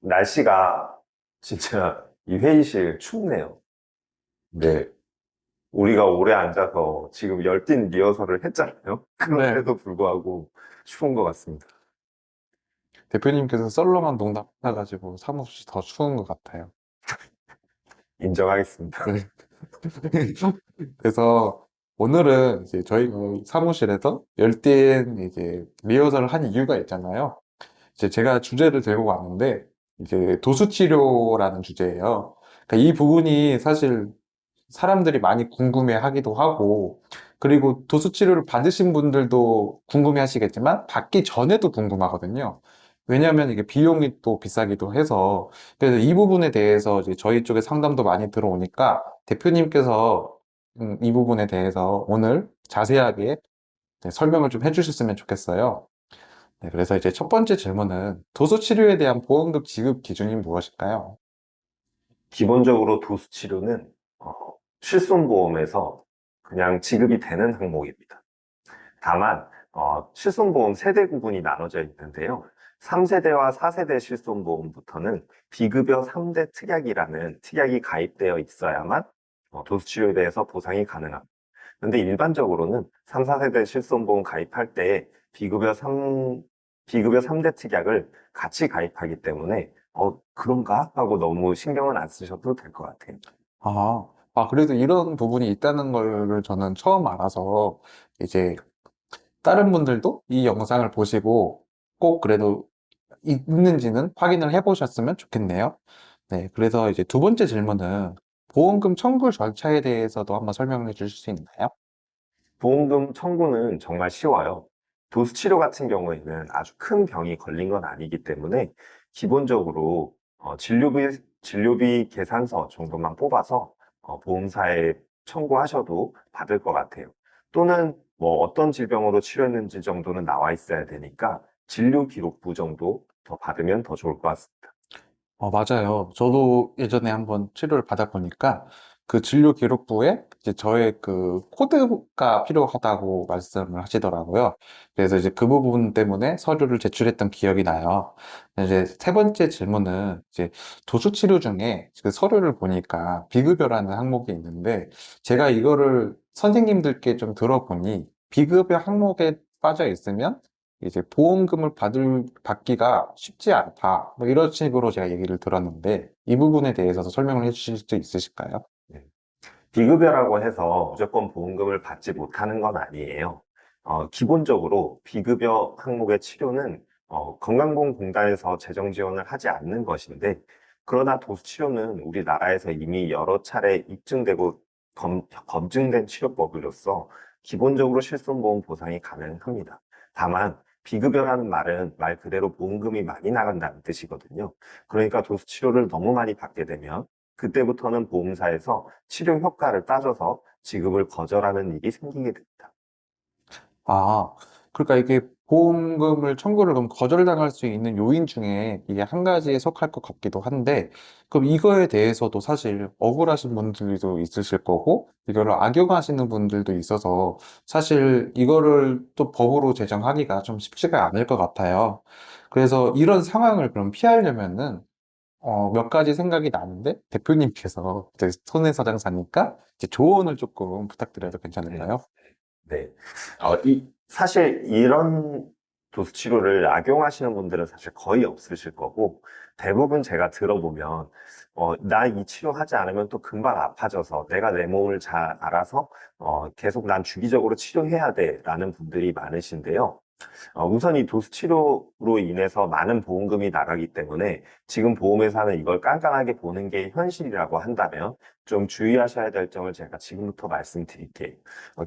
날씨가 진짜 이 회의실 춥네요. 네. 우리가 오래 앉아서 지금 열띤 리허설을 했잖아요. 네. 그런데도 불구하고 추운 것 같습니다. 대표님께서 썰렁한 농담 하셔가지고 사무실이 더 추운 것 같아요. 인정하겠습니다. 네. 그래서 오늘은 이제 저희 사무실에서 열띤 이제 리허설을 한 이유가 있잖아요. 이제 제가 주제를 들고 왔는데 이제 도수치료라는 주제예요. 그러니까 이 부분이 사실 사람들이 많이 궁금해 하기도 하고, 그리고 도수치료를 받으신 분들도 궁금해 하시겠지만, 받기 전에도 궁금하거든요. 왜냐하면 이게 비용이 또 비싸기도 해서, 그래서 이 부분에 대해서 이제 저희 쪽에 상담도 많이 들어오니까, 대표님께서 이 부분에 대해서 오늘 자세하게 네, 설명을 좀 해주셨으면 좋겠어요. 네, 그래서 이제 첫 번째 질문은 도수치료에 대한 보험금 지급 기준이 무엇일까요? 기본적으로 도수 치료는 실손보험에서 그냥 지급이 되는 항목입니다. 다만 실손보험 세대 구분이 나눠져 있는데요. 3세대와 4세대 실손보험부터는 비급여 3대 특약이라는 특약이 가입되어 있어야만 도수치료에 대해서 보상이 가능합니다. 근데 일반적으로는 3, 4세대 실손보험 가입할 때 비급여 3대 특약을 같이 가입하기 때문에 그런가? 하고 너무 신경은 안 쓰셔도 될 것 같아요. 그래도 이런 부분이 있다는 걸 저는 처음 알아서 이제 다른 분들도 이 영상을 보시고 꼭 그래도 있는지는 확인을 해보셨으면 좋겠네요. 네, 그래서 이제 두 번째 질문은 보험금 청구 절차에 대해서도 한번 설명해 주실 수 있나요? 보험금 청구는 정말 쉬워요. 도수치료 같은 경우에는 아주 큰 병이 걸린 건 아니기 때문에 기본적으로 진료비 계산서 정도만 뽑아서 보험사에 청구하셔도 받을 것 같아요. 또는 뭐 어떤 질병으로 치료했는지 정도는 나와 있어야 되니까 진료기록부 정도 더 받으면 더 좋을 것 같습니다. 맞아요. 저도 예전에 한번 치료를 받아보니까 그 진료 기록부에 이제 저의 그 코드가 필요하다고 말씀을 하시더라고요. 그래서 이제 그 부분 때문에 서류를 제출했던 기억이 나요. 이제 세 번째 질문은 이제 도수치료 중에 그 서류를 보니까 비급여라는 항목이 있는데 제가 이거를 선생님들께 좀 들어보니 비급여 항목에 빠져 있으면 이제 보험금을 받기가 쉽지 않다. 뭐 이런 식으로 제가 얘기를 들었는데, 이 부분에 대해서도 설명을 해 주실 수 있으실까요? 네. 비급여라고 해서 무조건 보험금을 받지 못하는 건 아니에요. 기본적으로 비급여 항목의 치료는 건강보험공단에서 재정 지원을 하지 않는 것인데, 그러나 도수치료는 우리나라에서 이미 여러 차례 입증되고 검증된 치료법으로서 기본적으로 실손보험 보상이 가능합니다. 다만 비급여라는 말은 말 그대로 보험금이 많이 나간다는 뜻이거든요. 그러니까 도수치료를 너무 많이 받게 되면 그때부터는 보험사에서 치료 효과를 따져서 지급을 거절하는 일이 생기게 됩니다. 아, 그러니까 이게 보험금을 청구를 그럼 거절당할 수 있는 요인 중에 이게 한 가지에 속할 것 같기도 한데, 그럼 이거에 대해서도 사실 억울하신 분들도 있으실 거고, 이거를 악용하시는 분들도 있어서 사실 이거를 또 법으로 제정하기가 좀 쉽지가 않을 것 같아요. 그래서 이런 상황을 그럼 피하려면은 몇 가지 생각이 나는데, 대표님께서 이제 손해사장사니까 이제 조언을 조금 부탁드려도 네. 괜찮을까요? 네. 사실 이런 도수치료를 악용하시는 분들은 사실 거의 없으실 거고, 대부분 제가 들어보면, 나 이 치료하지 않으면 또 금방 아파져서 내가 내 몸을 잘 알아서, 계속 난 주기적으로 치료해야 돼. 라는 분들이 많으신데요. 우선 이 도수 치료로 인해서 많은 보험금이 나가기 때문에 지금 보험회사는 이걸 깐깐하게 보는 게 현실이라고 한다면 좀 주의하셔야 될 점을 제가 지금부터 말씀드릴게요.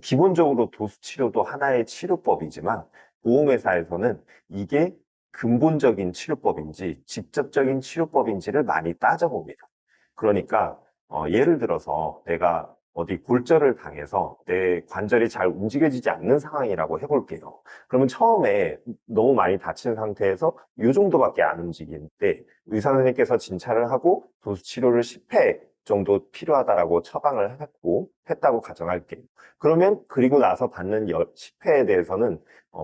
기본적으로 도수 치료도 하나의 치료법이지만 보험회사에서는 이게 근본적인 치료법인지 직접적인 치료법인지를 많이 따져봅니다. 그러니까 예를 들어서 내가 어디 골절을 당해서 내 관절이 잘 움직여지지 않는 상황이라고 해볼게요. 그러면 처음에 너무 많이 다친 상태에서 이 정도밖에 안 움직이는데 의사 선생님께서 진찰을 하고 도수 치료를 10회 정도 필요하다라고 처방을 했다고 가정할게요. 그러면 그리고 나서 받는 10회에 대해서는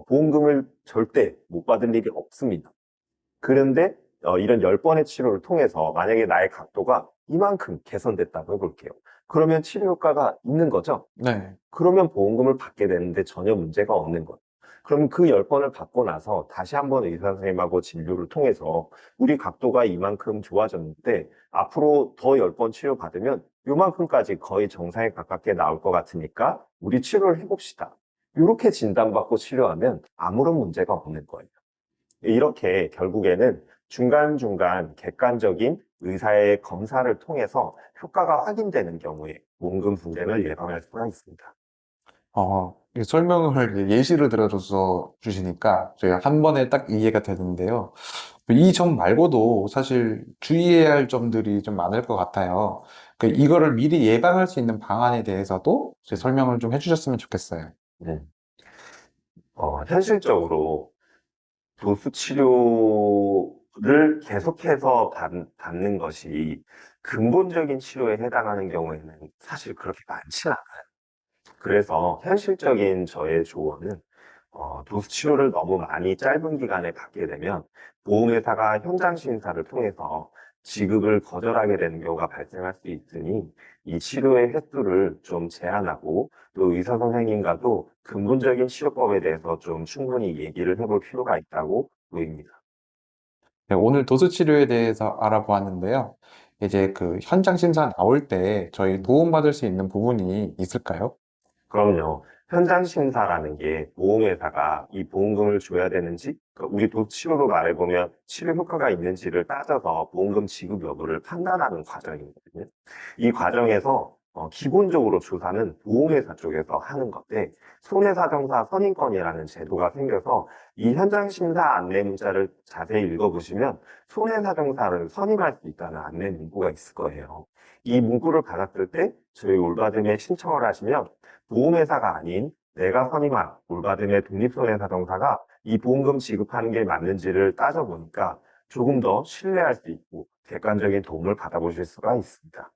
보험금을 절대 못 받을 일이 없습니다. 그런데 이런 10번의 치료를 통해서 만약에 나의 각도가 이만큼 개선됐다고 해볼게요. 그러면 치료 효과가 있는 거죠? 네. 그러면 보험금을 받게 되는데 전혀 문제가 없는 거예요. 그럼 그 10번을 받고 나서 다시 한번 의사 선생님하고 진료를 통해서 우리 각도가 이만큼 좋아졌는데 앞으로 더 10번 치료받으면 요만큼까지 거의 정상에 가깝게 나올 것 같으니까 우리 치료를 해봅시다. 이렇게 진단받고 치료하면 아무런 문제가 없는 거예요. 이렇게 결국에는 중간중간 객관적인 의사의 검사를 통해서 효과가 확인되는 경우에 보험금 분쟁을 예방할 수가 있습니다. 이 설명을 예시를 들어줘서 주시니까 저희가 한 번에 딱 이해가 되는데요. 이 점 말고도 사실 주의해야 할 점들이 좀 많을 것 같아요. 이거를 미리 예방할 수 있는 방안에 대해서도 이제 설명을 좀 해주셨으면 좋겠어요. 음. 현실적으로 도수 치료를 계속해서 받는 것이 근본적인 치료에 해당하는 경우에는 사실 그렇게 많지 않아요. 그래서 현실적인 저의 조언은 도수 치료를 너무 많이 짧은 기간에 받게 되면 보험회사가 현장 심사를 통해서 지급을 거절하게 되는 경우가 발생할 수 있으니 이 치료의 횟수를 좀 제한하고 또 의사 선생님과도 근본적인 치료법에 대해서 좀 충분히 얘기를 해볼 필요가 있다고 보입니다. 네, 오늘 도수 치료에 대해서 알아보았는데요. 이제 현장 심사 나올 때 저희 도움받을 수 있는 부분이 있을까요? 그럼요. 현장 심사라는 게 보험회사가 이 보험금을 줘야 되는지, 그러니까 우리 치료로 말해보면 치료 효과가 있는지를 따져서 보험금 지급 여부를 판단하는 과정이거든요. 이 과정에서 기본적으로 조사는 보험회사 쪽에서 하는 건데, 손해사정사 선임권이라는 제도가 생겨서 이 현장 심사 안내 문자를 자세히 읽어보시면 손해사정사를 선임할 수 있다는 안내 문구가 있을 거예요. 이 문구를 받았을 때 저희 올바듬에 신청을 하시면 보험회사가 아닌 내가 선임한 올바듬의 독립손해사정사가 이 보험금 지급하는 게 맞는지를 따져보니까 조금 더 신뢰할 수 있고 객관적인 도움을 받아보실 수가 있습니다.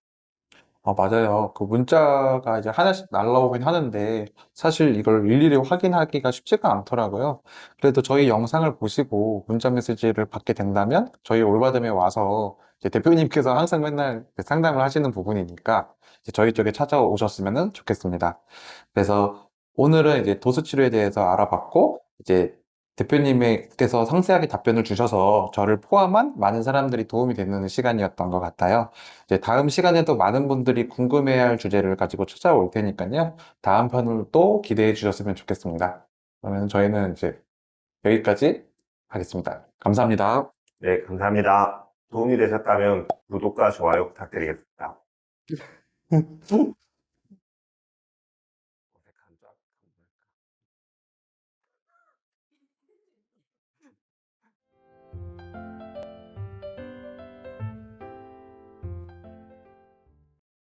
맞아요. 문자가 이제 하나씩 날라오긴 하는데, 사실 이걸 일일이 확인하기가 쉽지가 않더라고요. 그래도 저희 영상을 보시고 문자 메시지를 받게 된다면, 저희 올바듬에 와서 이제 대표님께서 항상 맨날 상담을 하시는 부분이니까, 이제 저희 쪽에 찾아오셨으면 좋겠습니다. 그래서 오늘은 이제 도수 치료에 대해서 알아봤고, 이제 대표님께서 상세하게 답변을 주셔서 저를 포함한 많은 사람들이 도움이 되는 시간이었던 것 같아요. 이제 다음 시간에도 많은 분들이 궁금해할 주제를 가지고 찾아올 테니까요. 다음 편을 또 기대해 주셨으면 좋겠습니다. 그러면 저희는 이제 여기까지 하겠습니다. 감사합니다. 네, 감사합니다. 도움이 되셨다면 구독과 좋아요 부탁드리겠습니다.